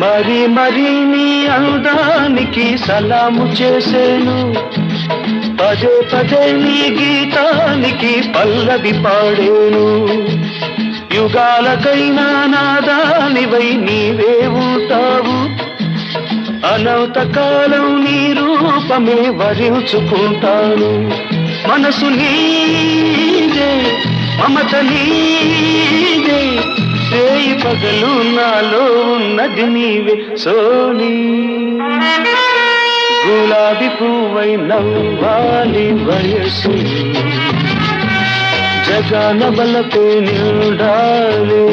మరి మరి నీ అందానికి సలాము చేసేను, పదే పదే నీ గీతానికి పల్లవి పాడేను. యుగాలకైనా నాదానివై నీవే ఉంటావు, అనంత కాలం నీ రూపమే వరించుకుంటాను. మనసు నీదే, మమత నీదే, రేయి పగలు నాలో ఉన్నది నీవే సోనీ. గులాబీ పువ్వై నవ్వాలి వయసు, జగన బలపై నిండాలి.